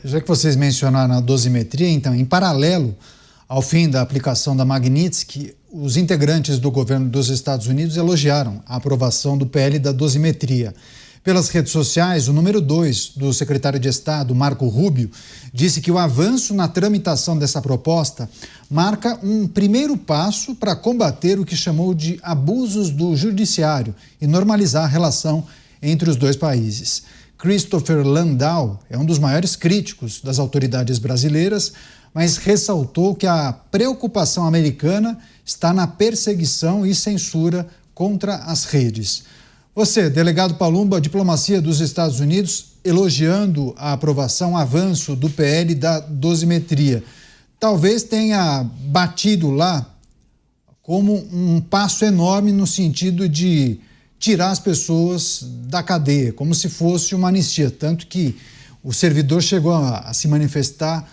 Já que vocês mencionaram a dosimetria, então, em paralelo ao fim da aplicação da Magnitsky, os integrantes do governo dos Estados Unidos elogiaram a aprovação do PL da dosimetria. Pelas redes sociais, o número 2 do secretário de Estado, Marco Rubio, disse que o avanço na tramitação dessa proposta marca um primeiro passo para combater o que chamou de abusos do judiciário e normalizar a relação entre os dois países. Christopher Landau é um dos maiores críticos das autoridades brasileiras, mas ressaltou que a preocupação americana está na perseguição e censura contra as redes. Você, delegado Palumbo, a diplomacia dos Estados Unidos elogiando a aprovação, avanço do PL da dosimetria, talvez tenha batido lá como um passo enorme no sentido de tirar as pessoas da cadeia, como se fosse uma anistia, tanto que o servidor chegou a se manifestar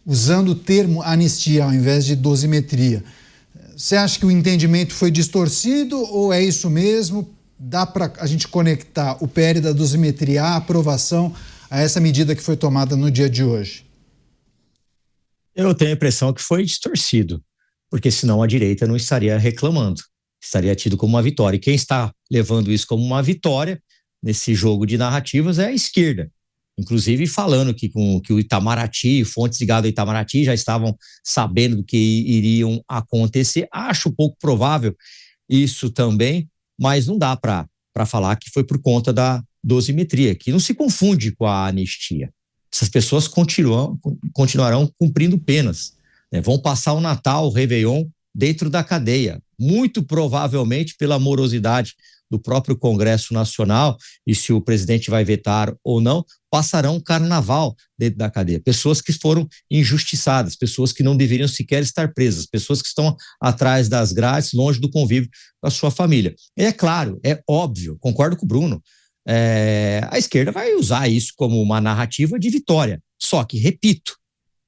usando o termo anistia ao invés de dosimetria. Você acha que o entendimento foi distorcido ou é isso mesmo? Dá para a gente conectar o PL da dosimetria à aprovação a essa medida que foi tomada no dia de hoje? Eu tenho a impressão que foi distorcido, porque senão a direita não estaria reclamando, estaria tido como uma vitória. E quem está levando isso como uma vitória nesse jogo de narrativas é a esquerda. Inclusive falando que o Itamaraty, fontes ligadas ao Itamaraty já estavam sabendo do que iriam acontecer. Acho pouco provável isso também, mas não dá para falar que foi por conta da dosimetria, que não se confunde com a anistia. Essas pessoas continuarão cumprindo penas, né? Vão passar o Natal, o Réveillon dentro da cadeia, muito provavelmente pela morosidade do próprio Congresso Nacional, e se o presidente vai vetar ou não, passarão um carnaval dentro da cadeia. Pessoas que foram injustiçadas, pessoas que não deveriam sequer estar presas, pessoas que estão atrás das grades, longe do convívio com a sua família. E é claro, é óbvio, concordo com o Bruno, a esquerda vai usar isso como uma narrativa de vitória. Só que, repito,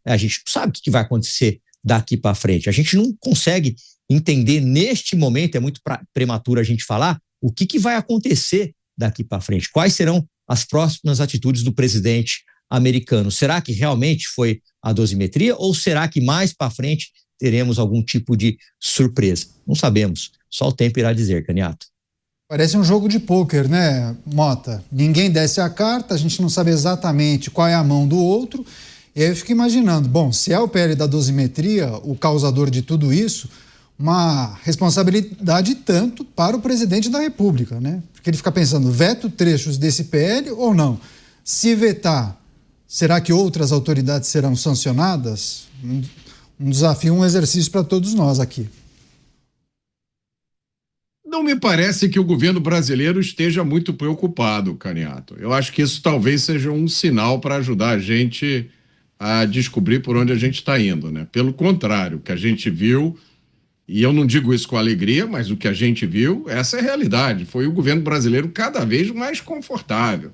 a gente não sabe o que vai acontecer daqui para frente. A gente não consegue entender neste momento, é muito prematuro a gente falar, o que vai acontecer daqui para frente. Quais serão as próximas atitudes do presidente americano? Será que realmente foi a dosimetria ou será que mais para frente teremos algum tipo de surpresa? Não sabemos. Só o tempo irá dizer, Caniato. Parece um jogo de pôquer, né, Mota? Ninguém desce a carta, a gente não sabe exatamente qual é a mão do outro. E aí eu fico imaginando, bom, se é o PL da dosimetria o causador de tudo isso, uma responsabilidade tanto para o presidente da República, né? Porque ele fica pensando, veto trechos desse PL ou não? Se vetar, será que outras autoridades serão sancionadas? Um desafio, um exercício para todos nós aqui. Não me parece que o governo brasileiro esteja muito preocupado, Caniato. Eu acho que isso talvez seja um sinal para ajudar a gente a descobrir por onde a gente está indo, né? Pelo contrário, o que a gente viu, e eu não digo isso com alegria, mas o que a gente viu, essa é a realidade. Foi o governo brasileiro cada vez mais confortável,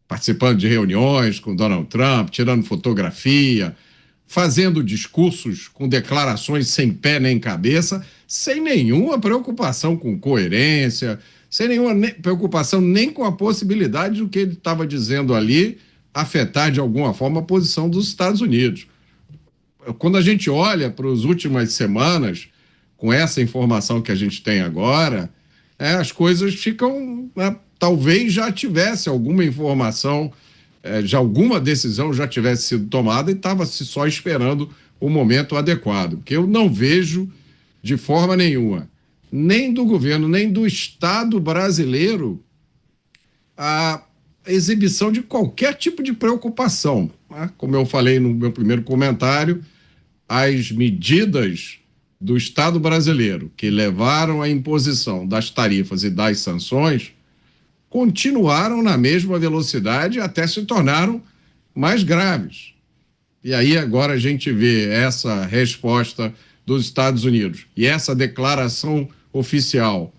participando de reuniões com Donald Trump, tirando fotografia, fazendo discursos com declarações sem pé nem cabeça, sem nenhuma preocupação com coerência, sem nenhuma preocupação nem com a possibilidade do que ele estava dizendo ali afetar de alguma forma a posição dos Estados Unidos. Quando a gente olha para as últimas semanas, com essa informação que a gente tem agora, as coisas ficam... talvez já tivesse alguma informação, já alguma decisão já tivesse sido tomada e estava-se só esperando o momento adequado. Porque eu não vejo de forma nenhuma, nem do governo, nem do Estado brasileiro, a exibição de qualquer tipo de preocupação. Como eu falei no meu primeiro comentário, as medidas do Estado brasileiro que levaram à imposição das tarifas e das sanções continuaram na mesma velocidade e até se tornaram mais graves. E aí agora a gente vê essa resposta dos Estados Unidos e essa declaração oficial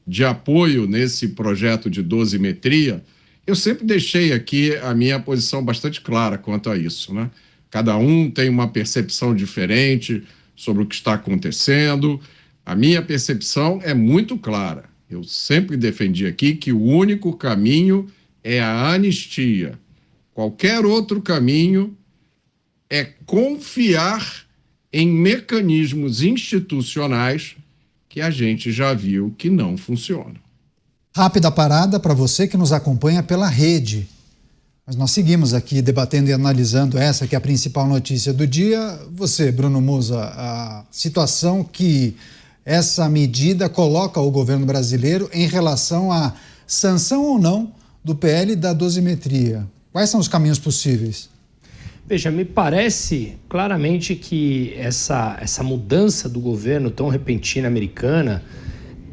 de apoio nesse projeto de dosimetria. Eu sempre deixei aqui a minha posição bastante clara quanto a isso, né? Cada um tem uma percepção diferente sobre o que está acontecendo. A minha percepção é muito clara. Eu sempre defendi aqui que o único caminho é a anistia. Qualquer outro caminho é confiar em mecanismos institucionais que a gente já viu que não funcionam. Rápida parada para você que nos acompanha pela rede. Mas nós seguimos aqui debatendo e analisando essa que é a principal notícia do dia. Você, Bruno Musa, a situação que essa medida coloca o governo brasileiro em relação à sanção ou não do PL da dosimetria. Quais são os caminhos possíveis? Veja, me parece claramente que essa mudança do governo tão repentina americana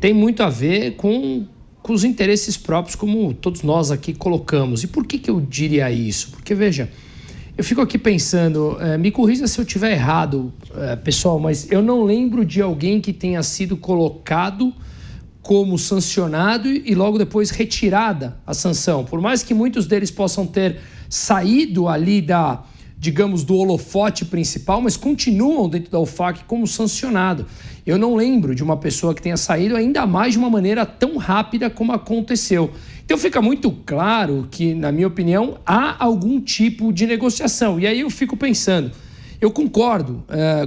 tem muito a ver com os interesses próprios, como todos nós aqui colocamos. E por que eu diria isso? Porque, veja, eu fico aqui pensando, me corrija se eu estiver errado, pessoal, mas eu não lembro de alguém que tenha sido colocado como sancionado e logo depois retirada a sanção. Por mais que muitos deles possam ter saído ali digamos, do holofote principal, mas continuam dentro da OFAC como sancionado. Eu não lembro de uma pessoa que tenha saído, ainda mais de uma maneira tão rápida como aconteceu. Então fica muito claro que, na minha opinião, há algum tipo de negociação. E aí eu fico pensando, eu concordo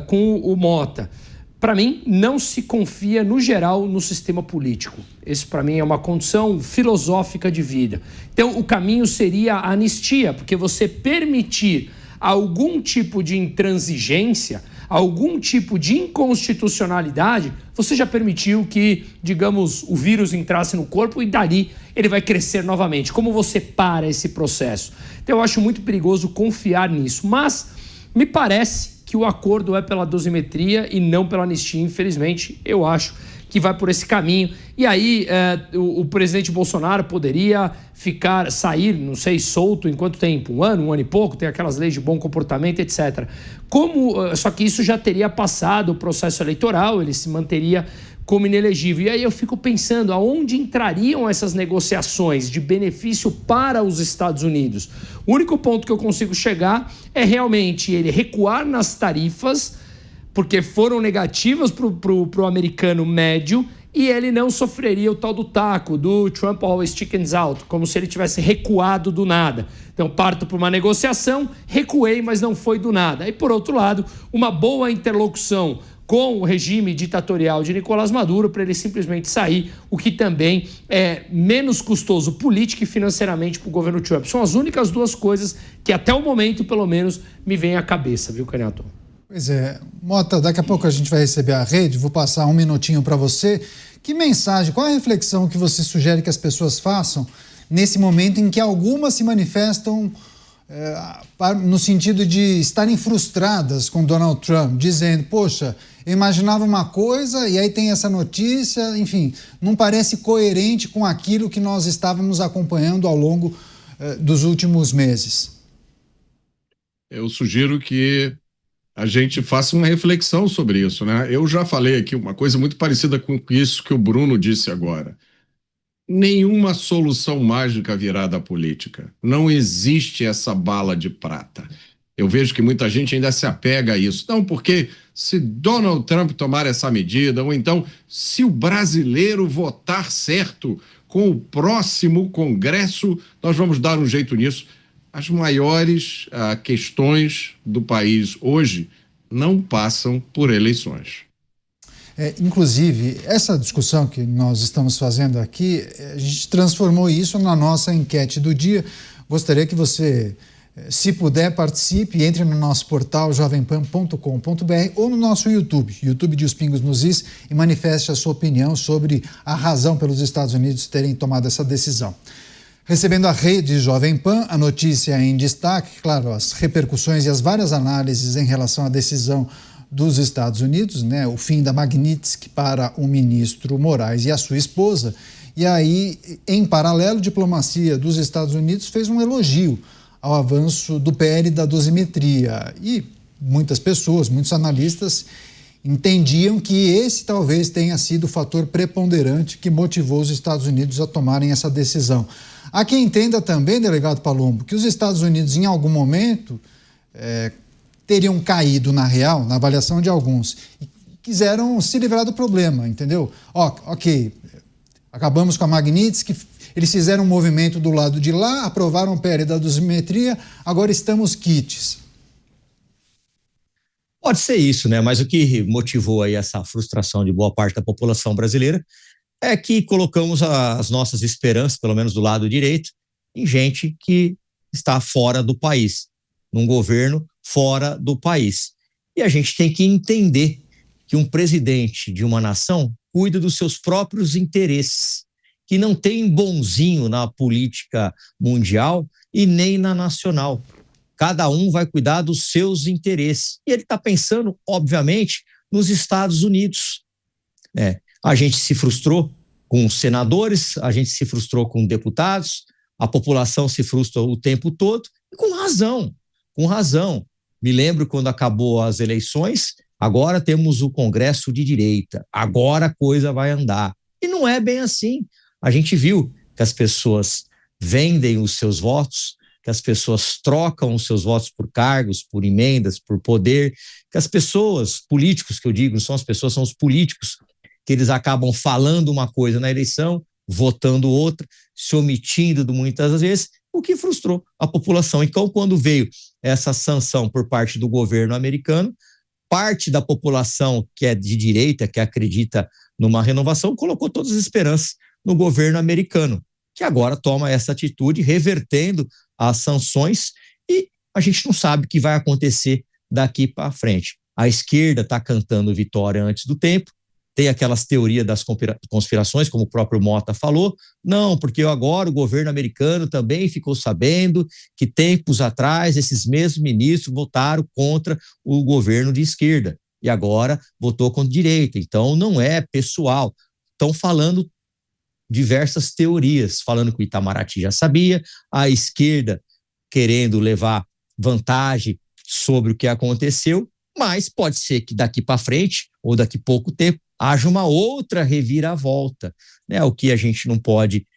com o Mota. Para mim, não se confia, no geral, no sistema político. Esse, para mim, é uma condição filosófica de vida. Então, o caminho seria a anistia, porque você permitir algum tipo de intransigência, algum tipo de inconstitucionalidade, você já permitiu que, digamos, o vírus entrasse no corpo e dali ele vai crescer novamente. Como você para esse processo? Então eu acho muito perigoso confiar nisso, mas me parece que o acordo é pela dosimetria e não pela anistia. Infelizmente, eu acho que vai por esse caminho. E aí o presidente Bolsonaro poderia sair, não sei, solto em quanto tempo? Um ano e pouco, tem aquelas leis de bom comportamento, etc. Só que isso já teria passado o processo eleitoral, ele se manteria como inelegível. E aí eu fico pensando, aonde entrariam essas negociações de benefício para os Estados Unidos? O único ponto que eu consigo chegar é realmente ele recuar nas tarifas, porque foram negativas para o americano médio, e ele não sofreria o tal do taco, do Trump always chickens out, como se ele tivesse recuado do nada. Então, parto para uma negociação, recuei, mas não foi do nada. E, por outro lado, uma boa interlocução com o regime ditatorial de Nicolás Maduro para ele simplesmente sair, o que também é menos custoso política e financeiramente para o governo Trump. São as únicas duas coisas que, até o momento, pelo menos, me vêm à cabeça, viu, Caniato? Pois é. Mota, daqui a pouco a gente vai receber a rede, vou passar um minutinho para você. Que mensagem, qual a reflexão que você sugere que as pessoas façam nesse momento em que algumas se manifestam no sentido de estarem frustradas com Donald Trump, dizendo, poxa, eu imaginava uma coisa e aí tem essa notícia, enfim, não parece coerente com aquilo que nós estávamos acompanhando ao longo dos últimos meses? Eu sugiro que a gente faça uma reflexão sobre isso, né? Eu já falei aqui uma coisa muito parecida com isso que o Bruno disse agora. Nenhuma solução mágica virá da política. Não existe essa bala de prata. Eu vejo que muita gente ainda se apega a isso. Não, porque se Donald Trump tomar essa medida, ou então se o brasileiro votar certo com o próximo Congresso, nós vamos dar um jeito nisso. As maiores questões do país hoje não passam por eleições. Inclusive, essa discussão que nós estamos fazendo aqui, a gente transformou isso na nossa enquete do dia. Gostaria que você, se puder, participe, entre no nosso portal jovempan.com.br ou no nosso YouTube de Os Pingos nos Is, e manifeste a sua opinião sobre a razão pelos Estados Unidos terem tomado essa decisão. Recebendo a rede Jovem Pan, a notícia em destaque, claro, as repercussões e as várias análises em relação à decisão dos Estados Unidos, né, o fim da Magnitsky para o ministro Moraes e a sua esposa. E aí, em paralelo, a diplomacia dos Estados Unidos fez um elogio ao avanço do PL da dosimetria. E muitas pessoas, muitos analistas entendiam que esse talvez tenha sido o fator preponderante que motivou os Estados Unidos a tomarem essa decisão. Há quem entenda também, delegado Palumbo, que os Estados Unidos, em algum momento, teriam caído na real, na avaliação de alguns, e quiseram se livrar do problema, entendeu? Ok, acabamos com a Magnitsky, Eles fizeram um movimento do lado de lá, aprovaram o PL da dosimetria, agora estamos quites. Pode ser isso, né? Mas o que motivou aí essa frustração de boa parte da população brasileira é que colocamos as nossas esperanças, pelo menos do lado direito, em gente que está fora do país, num governo fora do país. E a gente tem que entender que um presidente de uma nação cuida dos seus próprios interesses, que não tem bonzinho na política mundial e nem na nacional. Cada um vai cuidar dos seus interesses. E ele está pensando, obviamente, nos Estados Unidos. A gente se frustrou com senadores, a gente se frustrou com deputados, a população se frustra o tempo todo, e com razão, com razão. Me lembro quando acabou as eleições, agora temos o Congresso de direita, agora a coisa vai andar. E não é bem assim. A gente viu que as pessoas vendem os seus votos, que as pessoas trocam os seus votos por cargos, por emendas, por poder, que as pessoas, políticos que eu digo, não são as pessoas, são os políticos, que eles acabam falando uma coisa na eleição, votando outra, se omitindo muitas vezes, o que frustrou a população. Então, quando veio essa sanção por parte do governo americano, parte da população que é de direita, que acredita numa renovação, colocou todas as esperanças no governo americano, que agora toma essa atitude, revertendo as sanções, e a gente não sabe o que vai acontecer daqui para frente. A esquerda está cantando vitória antes do tempo, tem aquelas teorias das conspirações, como o próprio Mota falou, não, porque agora o governo americano também ficou sabendo que tempos atrás esses mesmos ministros votaram contra o governo de esquerda, e agora votou contra a direita, então não é pessoal. Estão falando diversas teorias, falando que o Itamaraty já sabia, a esquerda querendo levar vantagem sobre o que aconteceu, mas pode ser que daqui para frente, ou daqui a pouco tempo, haja uma outra reviravolta, né? O que a gente não pode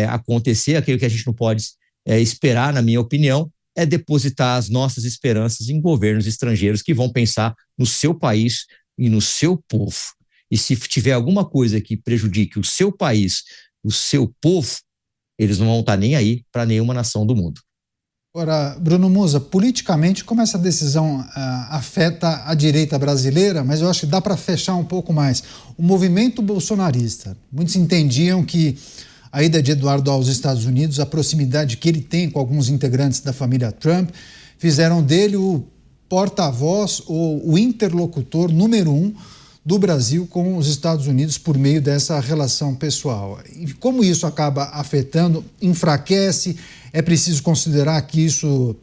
acontecer, aquilo que a gente não pode esperar, na minha opinião, é depositar as nossas esperanças em governos estrangeiros que vão pensar no seu país e no seu povo. E se tiver alguma coisa que prejudique o seu país, o seu povo, eles não vão estar nem aí para nenhuma nação do mundo. Agora, Bruno Musa, politicamente, como essa decisão afeta a direita brasileira, mas eu acho que dá para fechar um pouco mais. O movimento bolsonarista, muitos entendiam que a ida de Eduardo aos Estados Unidos, a proximidade que ele tem com alguns integrantes da família Trump, fizeram dele o porta-voz ou o interlocutor número 1 do Brasil com os Estados Unidos por meio dessa relação pessoal. E como isso acaba afetando, enfraquece, é preciso considerar que isso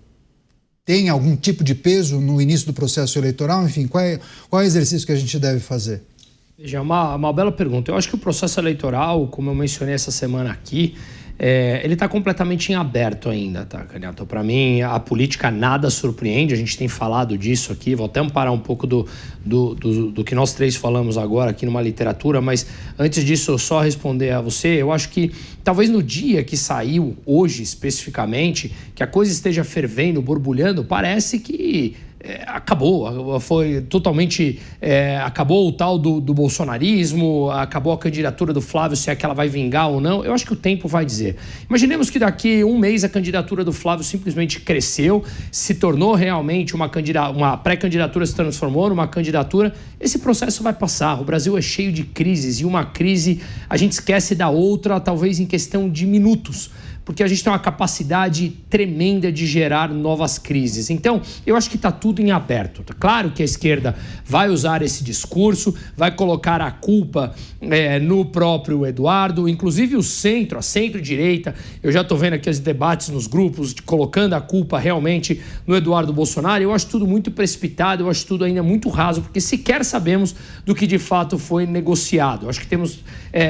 tem algum tipo de peso no início do processo eleitoral? Enfim, qual é o exercício que a gente deve fazer? Veja, uma bela pergunta. Eu acho que o processo eleitoral, como eu mencionei essa semana aqui, ele está completamente em aberto ainda, tá, Canhato? Para mim, a política nada surpreende, a gente tem falado disso aqui, vou até parar um pouco do que nós três falamos agora aqui numa literatura, mas antes disso, só responder a você, eu acho que talvez no dia que saiu, hoje especificamente, que a coisa esteja fervendo, borbulhando, parece que acabou, foi totalmente, acabou o tal do bolsonarismo, acabou a candidatura do Flávio, se é que ela vai vingar ou não, eu acho que o tempo vai dizer. Imaginemos que daqui um mês a candidatura do Flávio simplesmente cresceu, se tornou realmente uma pré-candidatura, se transformou numa candidatura, esse processo vai passar. O Brasil é cheio de crises, e uma crise a gente esquece da outra, talvez em questão de minutos, porque a gente tem uma capacidade tremenda de gerar novas crises. Então, eu acho que está tudo em aberto. Claro que a esquerda vai usar esse discurso, vai colocar a culpa no próprio Eduardo, inclusive o centro, a centro-direita. Eu já estou vendo aqui os debates nos grupos, colocando a culpa realmente no Eduardo Bolsonaro. Eu acho tudo muito precipitado, eu acho tudo ainda muito raso, porque sequer sabemos do que de fato foi negociado. Eu acho que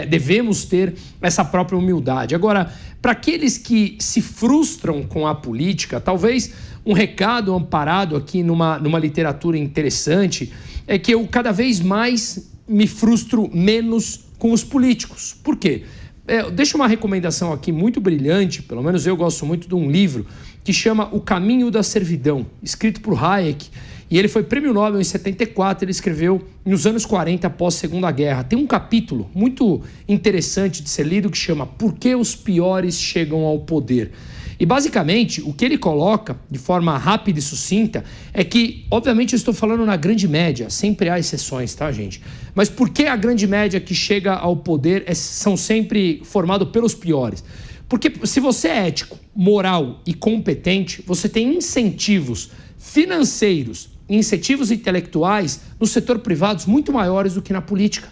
devemos ter essa própria humildade. Agora, para aqueles que se frustram com a política, talvez um recado amparado aqui numa literatura interessante é que eu cada vez mais me frustro menos com os políticos. Por quê? Deixa uma recomendação aqui muito brilhante, pelo menos eu gosto muito de um livro, que chama O Caminho da Servidão, escrito por Hayek. E ele foi prêmio Nobel em 74, ele escreveu nos anos 40, após a Segunda Guerra. Tem um capítulo muito interessante de ser lido que chama Por que os piores chegam ao poder? E basicamente, o que ele coloca, de forma rápida e sucinta, é que, obviamente eu estou falando na grande média, sempre há exceções, tá, gente? Mas por que a grande média que chega ao poder são sempre formados pelos piores? Porque se você é ético, moral e competente, você tem incentivos financeiros, incentivos intelectuais no setor privado muito maiores do que na política.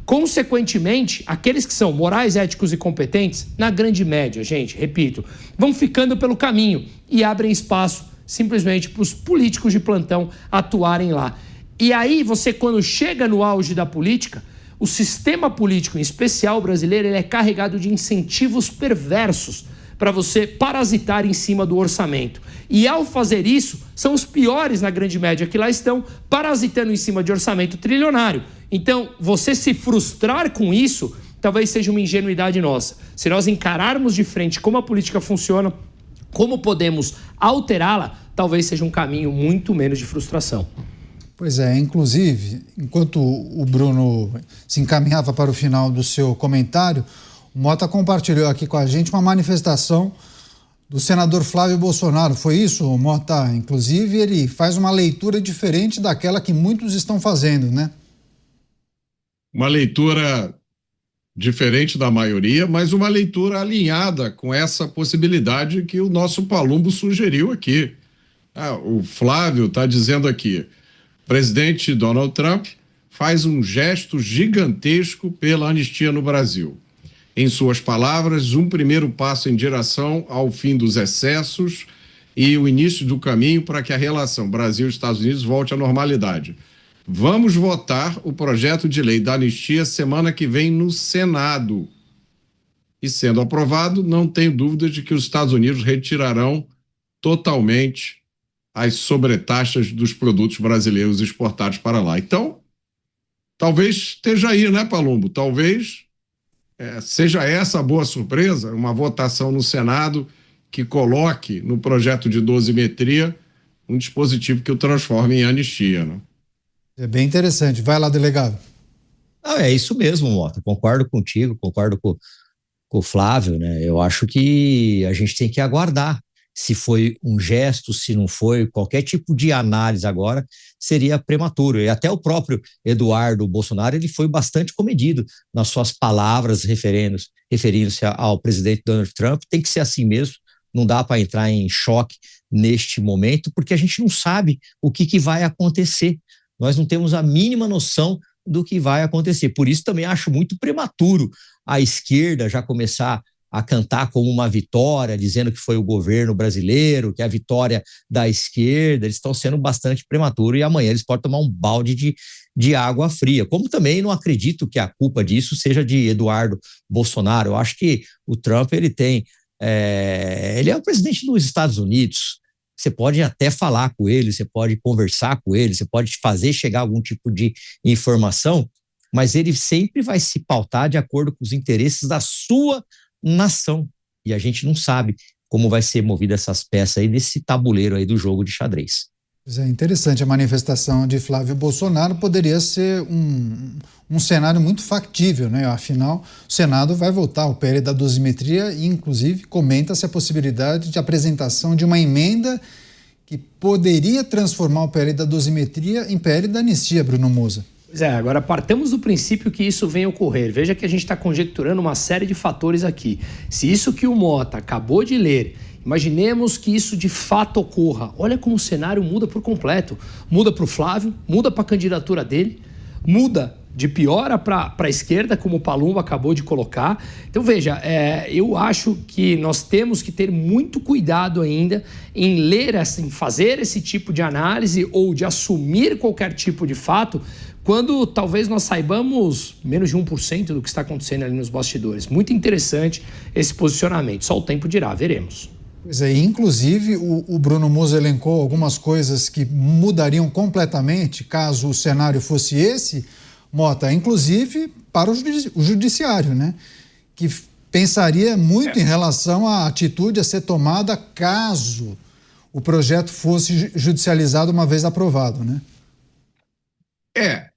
Consequentemente, aqueles que são morais, éticos e competentes, na grande média, gente, repito, vão ficando pelo caminho e abrem espaço simplesmente para os políticos de plantão atuarem lá. E aí você, quando chega no auge da política, o sistema político, em especial brasileiro, ele é carregado de incentivos perversos para você parasitar em cima do orçamento. E ao fazer isso, são os piores na grande média que lá estão, parasitando em cima de orçamento trilionário. Então, você se frustrar com isso, talvez seja uma ingenuidade nossa. Se nós encararmos de frente como a política funciona, como podemos alterá-la, talvez seja um caminho muito menos de frustração. Pois é, inclusive, enquanto o Bruno se encaminhava para o final do seu comentário, o Mota compartilhou aqui com a gente uma manifestação do senador Flávio Bolsonaro. Foi isso, Mota? Inclusive, ele faz uma leitura diferente daquela que muitos estão fazendo, né? Uma leitura diferente da maioria, mas uma leitura alinhada com essa possibilidade que o nosso Palumbo sugeriu aqui. O Flávio está dizendo aqui, o presidente Donald Trump faz um gesto gigantesco pela anistia no Brasil. Em suas palavras, um primeiro passo em direção ao fim dos excessos e o início do caminho para que a relação Brasil-Estados Unidos volte à normalidade. Vamos votar o projeto de lei da anistia semana que vem no Senado. E sendo aprovado, não tenho dúvida de que os Estados Unidos retirarão totalmente as sobretaxas dos produtos brasileiros exportados para lá. Então, talvez esteja aí, né, Palumbo? Talvez seja essa a boa surpresa, uma votação no Senado que coloque no projeto de dosimetria um dispositivo que o transforme em anistia, né? É bem interessante. Vai lá, delegado. É isso mesmo, Mota. Concordo contigo, concordo com o Flávio, né? Eu acho que a gente tem que aguardar se foi um gesto, se não foi, qualquer tipo de análise agora seria prematuro. E até o próprio Eduardo Bolsonaro, ele foi bastante comedido nas suas palavras referindo-se ao presidente Donald Trump. Tem que ser assim mesmo, não dá para entrar em choque neste momento, porque a gente não sabe o que vai acontecer. Nós não temos a mínima noção do que vai acontecer. Por isso também acho muito prematuro a esquerda já começar a cantar como uma vitória, dizendo que foi o governo brasileiro, que é a vitória da esquerda. Eles estão sendo bastante prematuros e amanhã eles podem tomar um balde de água fria. Como também não acredito que a culpa disso seja de Eduardo Bolsonaro. Eu acho que o Trump, ele é o presidente dos Estados Unidos. Você pode até falar com ele, você pode conversar com ele, você pode fazer chegar algum tipo de informação, mas ele sempre vai se pautar de acordo com os interesses da sua nação. E a gente não sabe como vai ser movida essas peças aí desse tabuleiro aí do jogo de xadrez. É interessante, a manifestação de Flávio Bolsonaro poderia ser um cenário muito factível, né? Afinal, o Senado vai votar o PL da dosimetria e, inclusive, comenta-se a possibilidade de apresentação de uma emenda que poderia transformar o PL da dosimetria em PL da anistia, Bruno Moza. Pois é, agora partamos do princípio que isso venha ocorrer. Veja que a gente está conjecturando uma série de fatores aqui. Se isso que o Mota acabou de ler, imaginemos que isso de fato ocorra. Olha como o cenário muda por completo. Muda para o Flávio, muda para a candidatura dele, muda de piora para a esquerda, como o Palumbo acabou de colocar. Então, veja, eu acho que nós temos que ter muito cuidado ainda em ler, em fazer esse tipo de análise ou de assumir qualquer tipo de fato, quando talvez nós saibamos menos de 1% do que está acontecendo ali nos bastidores. Muito interessante esse posicionamento. Só o tempo dirá, veremos. Pois é, inclusive o Bruno Moza elencou algumas coisas que mudariam completamente caso o cenário fosse esse, Mota, inclusive para o judiciário, né? Que pensaria muito em relação à atitude a ser tomada caso o projeto fosse judicializado uma vez aprovado, né? É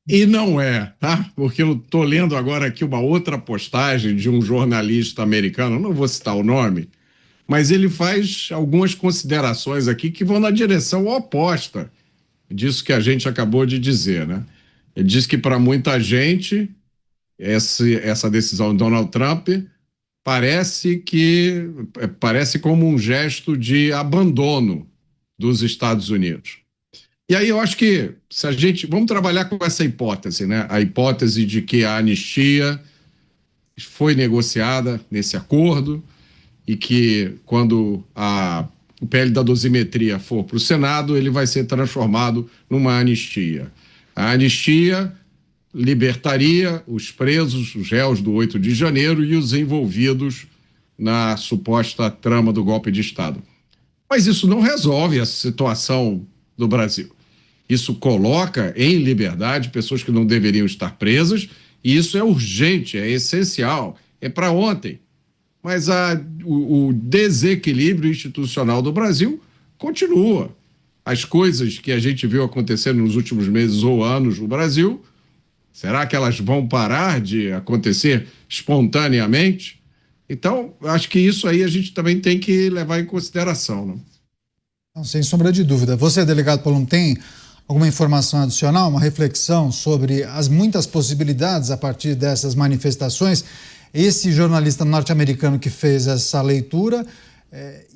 e não é, tá? Porque eu estou lendo agora aqui uma outra postagem de um jornalista americano, não vou citar o nome, mas ele faz algumas considerações aqui que vão na direção oposta disso que a gente acabou de dizer, né? Ele diz que para muita gente essa decisão de Donald Trump parece como um gesto de abandono dos Estados Unidos. E aí eu acho que vamos trabalhar com essa hipótese, né? A hipótese de que a anistia foi negociada nesse acordo e que quando o PL da dosimetria for para o Senado, ele vai ser transformado numa anistia. A anistia libertaria os presos, os réus do 8 de janeiro e os envolvidos na suposta trama do golpe de Estado. Mas isso não resolve a situação do Brasil. Isso coloca em liberdade pessoas que não deveriam estar presas, e isso é urgente, é essencial, é para ontem. Mas o desequilíbrio institucional do Brasil continua. As coisas que a gente viu acontecendo nos últimos meses ou anos no Brasil, será que elas vão parar de acontecer espontaneamente? Então, acho que isso aí a gente também tem que levar em consideração, né? Não, sem sombra de dúvida. Você, delegado Paulo, tem alguma informação adicional, uma reflexão sobre as muitas possibilidades a partir dessas manifestações? Esse jornalista norte-americano que fez essa leitura,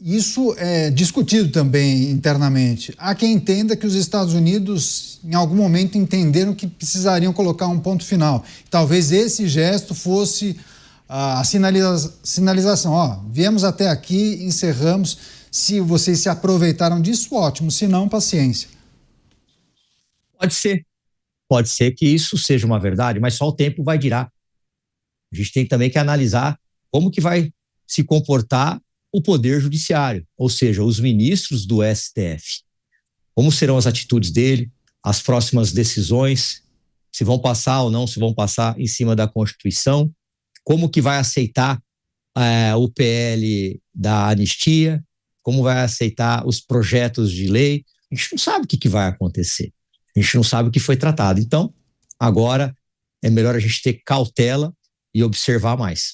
isso é discutido também internamente. Há quem entenda que os Estados Unidos, em algum momento, entenderam que precisariam colocar um ponto final. Talvez esse gesto fosse a sinalização. Ó, viemos até aqui, encerramos. Se vocês se aproveitaram disso, ótimo. Se não, paciência. Pode ser que isso seja uma verdade, mas só o tempo vai dirá. A gente tem também que analisar como que vai se comportar o Poder Judiciário, ou seja, os ministros do STF. Como serão as atitudes dele, as próximas decisões, se vão passar ou não, se vão passar em cima da Constituição, como que vai aceitar o PL da anistia, como vai aceitar os projetos de lei. A gente não sabe o que vai acontecer. A gente não sabe o que foi tratado. Então, agora é melhor a gente ter cautela e observar mais.